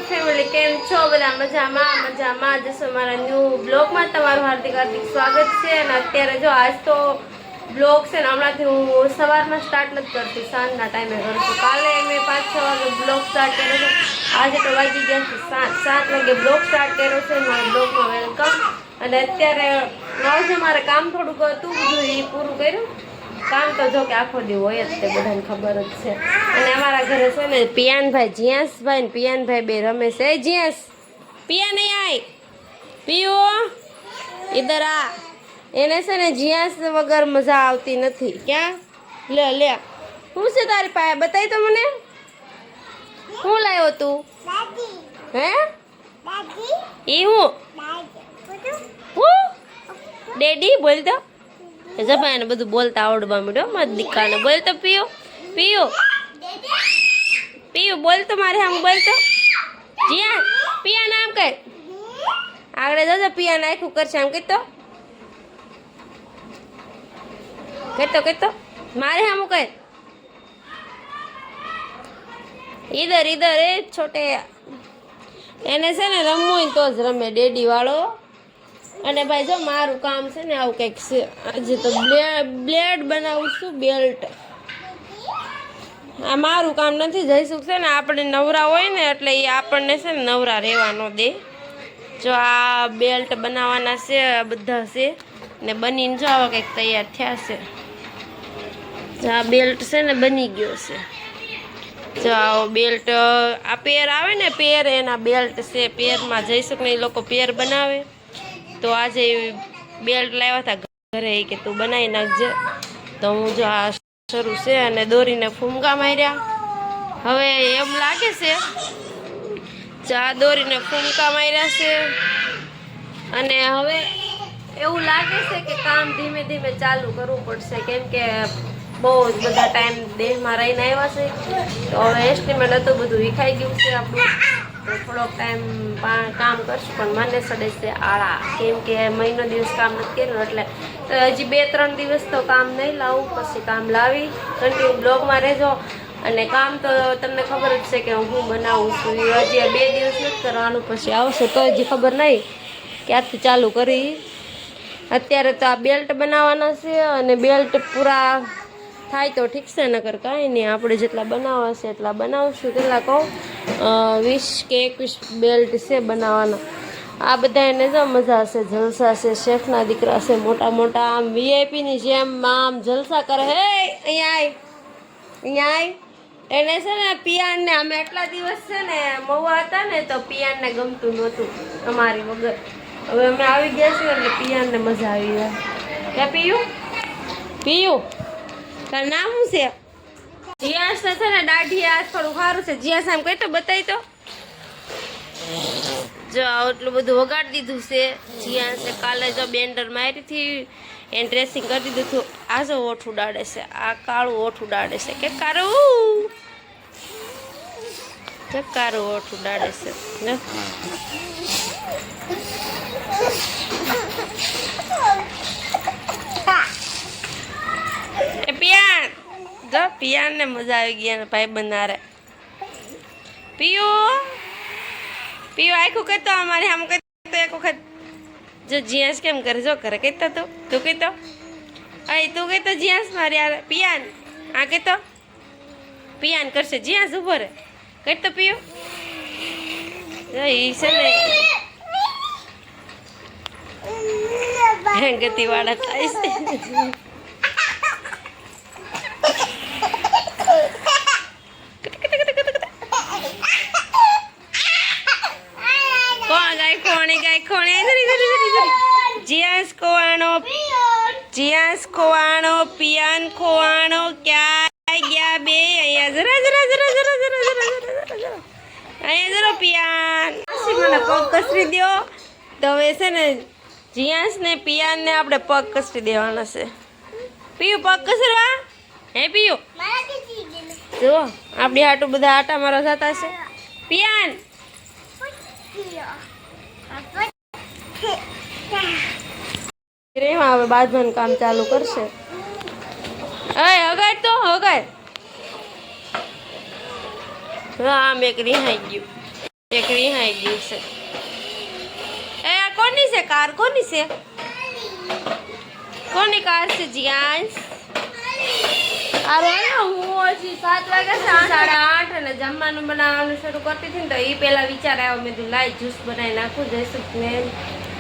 Family કેમ છો બધા મજામાં જશો મારા ન્યૂ બ્લોગમાં તમારું હાર્દિક સ્વાગત છે અને અત્યારે જો આજ તો બ્લોગ છે ને હમણાંથી હું સવારમાં સ્ટાર્ટ નથી કરતી, સાંજના ટાઈમે કરું છું. કાલે મેં 5-6 વાગે બ્લોગ સ્ટાર્ટ કર્યો હતો, આજે તો વાગી ગયા છે 7 વાગે બ્લોગ સ્ટાર્ટ કર્યો છે. મારા બ્લોગમાં વેલકમ. અને અત્યારે આજે મારે કામ થોડુંક હતું, બધું એ પૂરું કર્યું. કામ તો જો કે આખો દી હોય જ, તે બધાને ખબર જ છે. અને અમારા ઘરે છે ને પિયાનભાઈ, જીયાસભાઈ ને પિયાનભાઈ બે રમે છે. જીયાસ પિયા નહીં આય પીઓ ઇધર આ. એને છે ને જીયાસ વગર મજા આવતી નથી. ક્યાં લે લે શું છે તારી પાસે? બતાવી તો મને, શું લાવ્યો તું? હે એ હું ડેડી બોલ તો જભાઈને બધું બોલતા આવડવા માંડ્યો. મત દીકાને બોલ તો પીયો પીયો પીયું બોલ તો મારે આમ બોલ તો. જીયા પિયા નામ કર, આગળ જજો પિયા નાખ્યું કરશે આમ કહેતો કહેતો કહેતો મારે આમ કહે ઈધર ઈધર એ છોટે. એને છે ને રમવું તો જ રમે ડેડી વાળો. અને ભાઈ જો મારું કામ છે ને આવું કંઈક છે. આજે તો બ્લેડ બનાવું છું, બેલ્ટ. આ મારું કામ નથી. જઈશું છે ને આપણે નવરા હોય ને એટલે એ આપણને છે ને નવરા રહેવા ન દે. જો આ બેલ્ટ બનાવવાના છે બધા છે ને બનીને જો આવા કંઈક તૈયાર થયા છે. જો આ બેલ્ટ છે ને બની ગયો છે. જો આવો બેલ્ટ, આ પેર આવે ને પેર, એના બેલ્ટ છે. પેરમાં જઈશું ને એ લોકો પેર બનાવે. તો આજે બેલ્ટ લાવ્યા હતા ઘરે કે તું બનાવી નાખજે. તો હું જો આ શરૂ છે અને દોરીને ફૂમકા માર્યા. હવે એમ લાગે છે આ દોરીને ફૂમકા માર્યા છે અને હવે એવું લાગે છે કે કામ ધીમે ધીમે ચાલુ કરવું પડશે, કેમ કે બહુ જ બધા ટાઈમ દેહમાં રહીને આવ્યા છે. તો હવે એસ્ટિમેટ હતું બધું વિખાઈ ગયું છે આપણું. તો થોડોક ટાઈમ કામ કરશું પણ મને સડે છે આળા, કેમ કે મહિનો દિવસ કામ નથી કર્યું એટલે. તો હજી 2-3 દિવસ તો કામ નહીં લાવું, પછી કામ લાવી. કન્ટિન્યુ બ્લોગમાં રહેજો. અને કામ તો તમને ખબર જ છે કે હું બનાવું છું. હજી 2 દિવસ નથી કરવાનું, પછી આવશે તો હજી ખબર નહીં ક્યાંથી ચાલુ કરી. અત્યારે તો આ બેલ્ટ બનાવવાના છે અને બેલ્ટ પૂરા થાય તો ઠીક છે, નકર કાંઈ નહીં. આપણે જેટલા બનાવવા છે એટલા બનાવશું. કેટલા કહું 20 કે 21 બેલ્ટ છે બનાવવાના. આ બધા એને જો મજા હશે, જલસા છે. શેફના દીકરા છે મોટા મોટા, આમ વીઆઈપીની જેમ આમ જલસા કરે. હે અહીંયા આય અહીંયા આય. એને છે ને પિયાનને અમે એટલા દિવસ છે ને મહુવા હતા ને તો પિયાનને ગમતું નહોતું અમારી વગર. હવે અમે આવી ગયા છીએ એટલે પિયાનને મજા આવી જાય. ક્યાં પીયું પીયું તારું નામ શું છે? જીયાસ છે ને દાઢી આ થોડું સારું છે. જીયાસ આમ કહી તો બતાવી તો. જો આટલું બધું વગાડી દીધું છે જીયાસે. કાલે જો બેન્ડર મારી હતી એને ડ્રેસિંગ કરી દીધું હતું. આ જો ઓઠ ઉડાડે છે, આ કાળું ઓઠ ઉડાડે છે. કે કાળું કાળું ઓઠ ઉડાડે છે ને. એ પિયાન જો પિયાનને મજા આવી ગયા ને ભાઈ બનારે. પીયું પીયું આખું કહેતો અમારે આમ કહેતો એક વખત. જો જીયાસ કેમ કરે જો કરે કહેતો તું કહેતો અહીં તું કહેતો જીયાસ મારે યાર પિયાન આ કહેતો પિયાન કરશે. જીયાસ ઉભો રહે કહેતો પીયું એ છે ને ગતિવાળા થાય છે. જીયાસ ખોવાણો પિયાન ખોવાણો ક્યાં ગયા બે? અહીંયા જરા જરા જરા જરા જરા જરા જરા અહીંયા જરા પિયાન મને પગ કસરી દો. તો હવે છે ને જીયાસ ને પિયાન ને આપણે પગ કસરી દેવાના છે. પીયું પગ કસરવા હે પીયું? જો આપણી હાટું બધા આટા મારા જતા છે. પિયાન હવે બાજવાનું કામ ચાલુ કરશે. હગાડ તો હગાડ. આમ એક રિહાઈ ગયું. એક રિહાઈ ગઈ છે. એ આ કોની છે કાર? કોની છે? કોની કાર છે જીયાંશ? અરે હું હજી 7 વાગ્યા છે 8:30 અને જમવાનું બનાવવાનું શરૂ કરતી હતી ને તો એ પેલા વિચાર આવ્યો મેં કીધું લાઈ જ્યુસ બનાવી નાખું. જયસુખને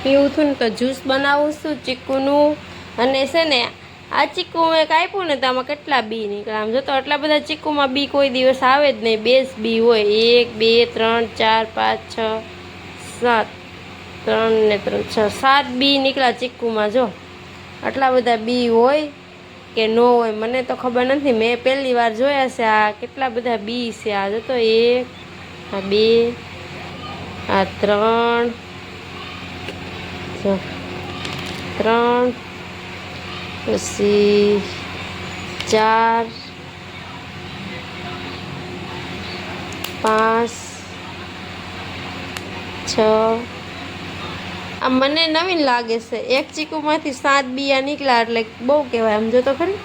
પીવું હતું ને તો જ્યુસ બનાવું છું ચીકુનું. અને છે ને આ ચીકુ મેં કાપ્યું ને તો આમાં કેટલા બી નીકળે. આમ જોતો આટલા બધા ચીકુમાં બી કોઈ દિવસ આવે જ નહીં. 2 જ બી હોય. 1 2 3 4 5 6 7 3 ને 3 6 7 બી નીકળ્યા ચીકુમાં. જો આટલા બધા બી હોય કે ન હોય મને તો ખબર નથી. મેં પહેલી વાર જોયા છે આ કેટલા બધા બી છે. આ જોતો 1 આ 2 આ 3 જો 3 પછી 4 5 6 આ મને નવીન લાગે છે. એક ચીકુમાંથી 7 બિયા નીકળ્યા એટલે બહુ કહેવાય. આમ જો તો ખરી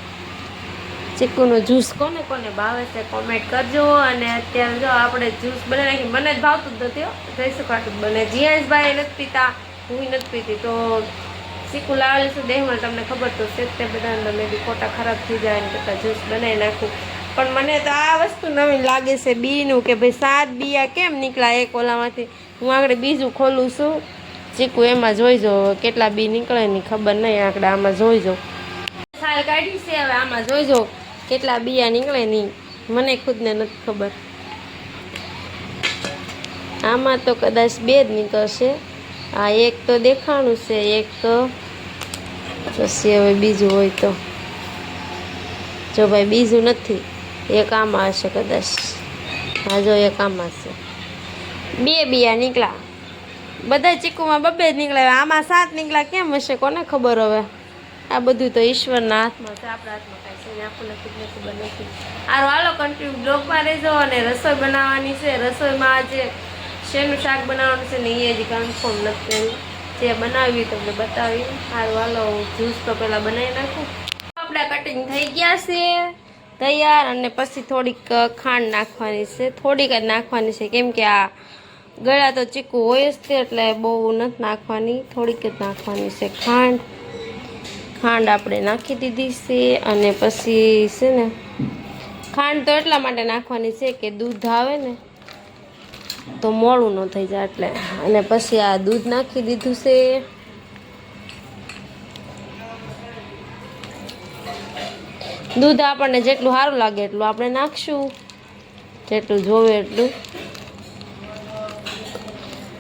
ચીકુનો જ્યુસ કોને કોને ભાવે છે કોમેન્ટ કરજો. અને અત્યારે જો આપણે જ્યુસ બનાવી નાખી. મને જ ભાવતું જ નથી. જઈશું કાઢું બને. જીયાંશભાઈ નથી પીતા, હું નથી પીતી તો ચીકુ લાવેલું છું દેહમાં. તમને ખબર તો છે તે બધાને તમે બી ખોટા ખરાબ થઈ જાય ને કરતાં જ્યુસ બનાવી નાખું. પણ મને તો આ વસ્તુ નવીન લાગે છે બીનું કે ભાઈ 7 બિયા કેમ નીકળ્યા એક ઓલામાંથી. હું આગળ બીજું ખોલું છું ચીકુ એમાં જોઈજો કેટલા બી નીકળે ની ખબર નહીં. આંકડે આમાં જોઈજો સાલ કાઢી છે હવે આમાં જોઈજો કેટલા બિયા નીકળે નહીં. મને ખુદને નથી ખબર. આમાં તો કદાચ 2 જ નીકળશે. આ એક તો દેખાણું છે એક તો પછી હવે બીજું હોય તો જો ભાઈ બીજું નથી. એક આમાં હશે કદાચ. હા જો એક આમાં છે. 2 બિયા નીકળ્યા. બધા ચીકુમાં 2 જ નીકળ્યા. આમાં 7 નીકળ્યા કેમ હશે કોને ખબર. હવે આ બધું તો ઈશ્વરના હાથમાં છે. આપણા હાથમાં કાંઈ છે ને આપણને ખુદને ખબર નથી. સારું હાલો કન્ટિન્યુ બ્લોગમાં રહેજો. અને રસોઈ બનાવવાની છે. રસોઈમાં આજે શેનું શાક બનાવવાનું છે ને એ હજી કન્ફર્મ નથી. જે બનાવી તમને બતાવી. સારું હાલો જ્યુસ તો પહેલાં બનાવી નાખું. આપણા કટિંગ થઈ ગયા છે તૈયાર. અને પછી થોડીક ખાંડ નાખવાની છે. થોડીક જ નાખવાની છે કેમ કે આ ગળા તો ચીકુ હોય જ તે એટલે બહુ નથી નાખવાની. થોડીક જ નાખવાની છે ખાંડ. ખાંડ આપણે નાખી દીધી છે. અને પછી છે ને ખાંડ તો એટલા માટે નાખવાની છે કે દૂધ આવે ને તો મોડું ન થઈ જાય એટલે. અને પછી આ દૂધ નાખી દીધું છે. દૂધ આપણને જેટલું સારું લાગે એટલું આપણે નાખશું. જેટલું જોવે એટલું.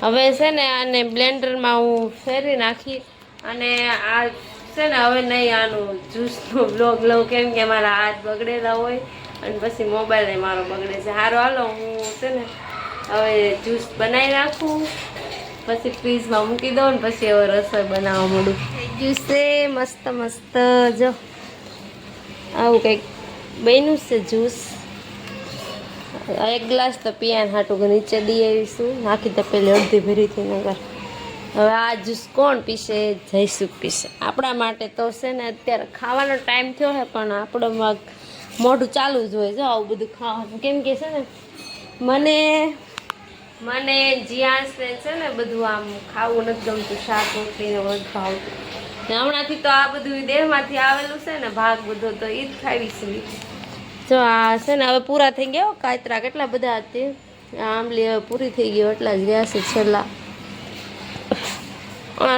હવે છે ને આને બ્લેન્ડરમાં હું ફેરવી નાખી. અને આ છે ને હવે નહીં આનું જ્યુસનો બ્લોગ લઉં કેમ કે મારા હાથ બગડેલા હોય અને પછી મોબાઈલ મારો બગડે છે. સારું હાલો હું છે ને હવે જ્યુસ બનાવી નાખું પછી ફ્રીજમાં મૂકી દઉં ને પછી હવે રસોઈ બનાવવા માંડું. થઈ ગયું છે મસ્ત મસ્ત. જો આવું કંઈક બન્યું છે જ્યુસ. 1 ગ્લાસ તો પિયાન હાટું નીચે દઈ આવીશું. નાખી તો પેલી અડધી ભરીથી નગર. હવે આ જ્યુસ કોણ પીશે? જયસુખ પીશે. આપણા માટે તો છે ને અત્યારે ખાવાનો ટાઈમ થયો છે પણ આપણો મોઢું ચાલુ જ હોય. જો આવું બધું ખાવાનું કેમ કે છે ને મને જીયાંશને છે ને બધું આમ ખાવું નથી ગમતું. શાક રોટલીને બધું ભાવતું. ને હમણાંથી તો આ બધું દેહમાંથી આવેલું છે ને ભાગ બધો તો એ જ ખાવી છે. જો આ છે ને હવે પૂરા થઈ ગયા. કાતરા કેટલા બધા હતી. આંબલી હવે પૂરી થઈ ગયો એટલા જ રહ્યા છે છેલ્લા.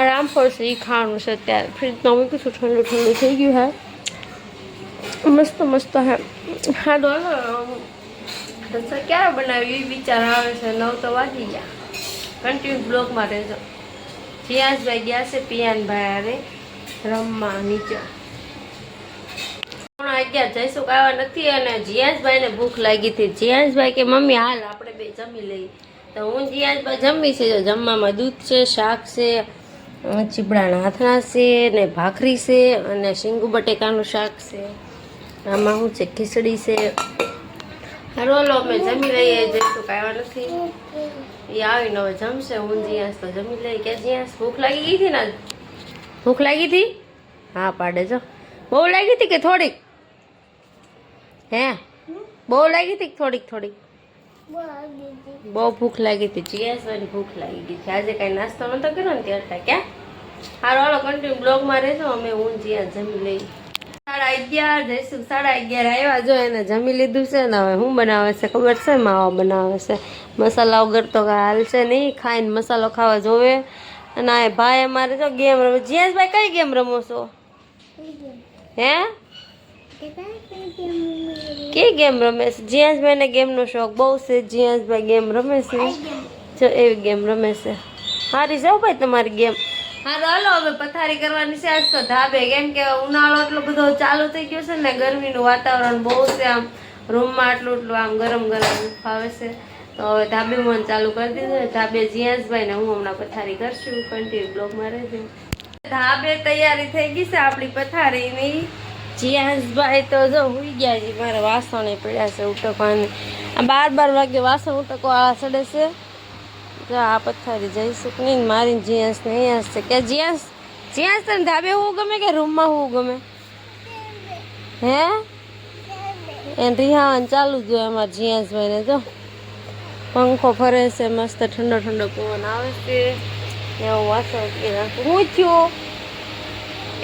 રામફળ છે એ ખાવાનું છે અત્યારે ફ્રીજમાં મૂકીશું. ઠંડુ ઠંડુ થઈ ગયું હે. મસ્ત મસ્ત હે. હા રસોઈ ક્યારે બનાવી એ વિચાર આવે છે. 9 તો વાગી ગયા. કન્ટિન્યુ બ્લોગમાં રહેજો. જીયાંશભાઈ ગયા છે પિયાનભાઈ અરે રમવા નીચે. 11 જયસુખ આવ્યા નથી અને જીયાંશભાઈને ભૂખ લાગી હતી. જીયાંશભાઈ કે મમ્મી હાલ આપણે બે જમી લઈએ. તો હું જીયાંશભાઈ જમી છે. જમવામાં દૂધ છે, શાક છે, ચીબડાના હાથના છે ને ભાખરી છે અને શીંગુ બટેકાનું શાક છે. આમાં શું છે? ખીચડી છે. હાલો અમે જમી લઈએ. જયસુખ આવ્યા નથી એ આવીને હવે જમશે. હું જીયાંશ તો જમી લઈએ. કે જીયાંશ ભૂખ લાગી ગઈ હતી ને? ભૂખ લાગી હતી? હા પાડે જો. બહુ લાગી હતી કે થોડીક? હે બહુ લાગી હતી થોડીક થોડીક? બહુ ભૂખ લાગી હતી, જીયાસવાની ભૂખ લાગી ગઈ છે. આજે કાંઈ નાસ્તો નતો કર્યો ને ત્યાં ક્યાં હારો હાલો કન્ટિન્યુ બ્લોગમાં રહેજો. અમે હું જીયા જમી લઈ 11:30 જઈશું. 11:30 આવ્યા, જો એને જમી લીધું છે ને. હવે શું બનાવે છે ખબર છે? માવા બનાવે છે. મસાલા વગર તો કાંઈ હાલશે નહીં, ખાઈને મસાલો ખાવા જોવે. અને આ ભાઈ અમારે જો ગેમ રમે. જીયાસભાઈ કઈ ગેમ રમો છો? હે કે ગેમ રમે છે? જીયાસભાઈ ને ગેમનો શોખ બહુ છે. જીયાસભાઈ ગેમ રમે છે, જો એવી ગેમ રમે છે. હારી જાઓ ભાઈ તમારી ગેમ. હાલો હાલો હવે પથારી કરવાની છે આજ તો ધાબે, કેમ કે ઉનાળો એટલો બધો ચાલુ થઈ ગયો છે ને, ગરમીનું વાતાવરણ બહુ છે. આમ રૂમમાં એટલું આમ ગરમ ગરમ ફાવે છે. તો હવે ધાબે મન ચાલુ કરી દીધું. ધાબે જીયાસભાઈ ને હું હમણાં પથારી કરશું. કન્ટિન્યુ બ્લોગમાં રહેજો. ધાબે તૈયારી થઈ ગઈ છે આપણી પથારીની. જીયાસભાઈ તો જો હુઈ ગયા છે. મારે વાસણે પડ્યા છે ઉટકવાની. આ 12 વાગે વાસણ ઉટકવા સડે છે. જો આ પથારી જઈશું કે નહીં મારી જીયાસ ને અહીંયા છે. કે જીયાસ તને ધાબે હું ગમે કે રૂમમાં હું ગમે? હે એને રિહાવાનું ચાલુ જ હોય અમારે જીયાસભાઈ ને. જો પંખો ફરે છે, મસ્ત ઠંડો ઠંડો પવન આવે છે. એવું વાસણ ઉટકી નાખું. હું થયું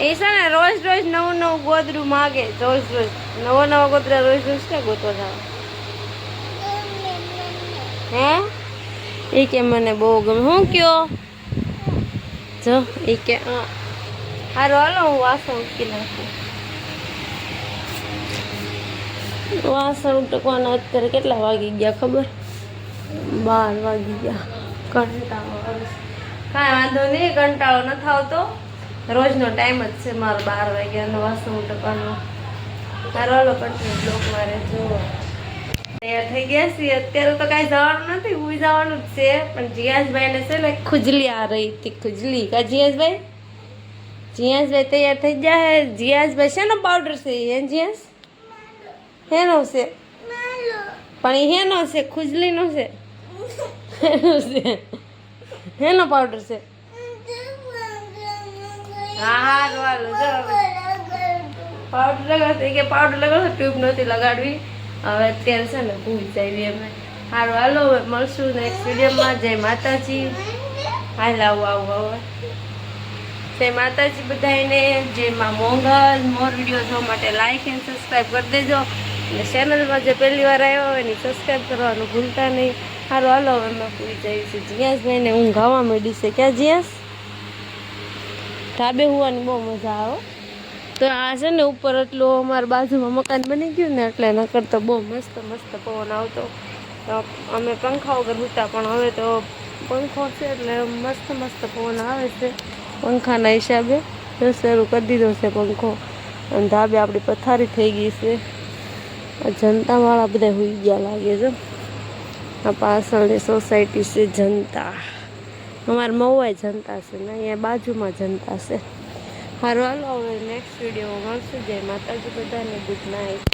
એ છે ને રોજ રોજ નવું ગોદરું માગે. રોજ નવા ગોદરા રોજ ક્યાં ગોતવા જાવ? હે એ કે મને બહુ ગમે. હું કયો જો એ કે હારો હાલો હું વાસણ ઉટકી નાખું. વાસણ ઉટકવાના અત્યારે કેટલા વાગી ગયા ખબર? 12 વાગી ગયા. કંટાળો આવે. કાંઈ વાંધો નહીં, કંટાળો નથી આવતો. રોજનો ટાઈમ જ છે મારો 12 વાગ્યાનો વાસણ ઉટકવાનો. હારો હાલો કન્ટિન્યુ બ્લોગમાં રહેજો. તૈયાર થઈ ગયા છીએ. અત્યારે તો કાંઈ જવાનું નથી, ઉઈ જવાનું જ છે. પણ જીયાસભાઈને છે ને ખુજલી આ રહી હતી, ખુજલી. કા જીયાસભાઈ તૈયાર થઈ ગયા. જીયાસભાઈ શેનો પાવડર છે? હે જીયાસ હેનો છે? પણ એ હેનો છે? ખુજલીનો છે? હેનો પાવડર છે? હા હારું હાલો જો પાવડર લગાડતો કે પાવડર લગાડતો ટ્યુબ નહોતી લગાડવી. હવે અત્યારે છે ને ભૂલ જાય અમે. સારું હાલો હવે મળશું નેક્સ્ટ વિડીયોમાં. જય માતાજી. હાલ આવું હવે જય માતાજી બધાને. જય માં મોંઘલ. મોર વિડીયો જોવા માટે લાઈક એન્ડ સબસ્ક્રાઈબ કરી દેજો. અને ચેનલમાં જે પહેલી વાર આવ્યો હોય એની સબસ્ક્રાઈબ કરવાનું ભૂલતા નહીં. સારું હાલો હવે અમે પૂરી જઈશું. જીયાસભાઈને ઊંઘ આવવા માંડી છે. ક્યાં જીયાસ? ધાબે હોવાની બહુ મજા આવે. તો આ છે ને ઉપર એટલું અમારા બાજુમાં મકાન બની ગયું ને એટલે નકર તો બહુ મસ્ત પવન આવતો. અમે પંખા વગર સૂતા, પણ હવે તો પંખો છે એટલે મસ્ત પવન આવે છે. પંખાના હિસાબે શરૂ કરી દીધો છે પંખો. અને ધાબે આપણી પથારી થઈ ગઈ છે. આ જનતાવાળા બધા હોઈ ગયા લાગે છે. આ પાછળની સોસાયટી છે જનતા. અમારે મહુવાય જનતા છે ને અહીંયા બાજુમાં જનતા છે. સારું હાલો હવે નેક્સ્ટ વિડીયોમાં મળશું. જય માતાજી બધાને. Good night.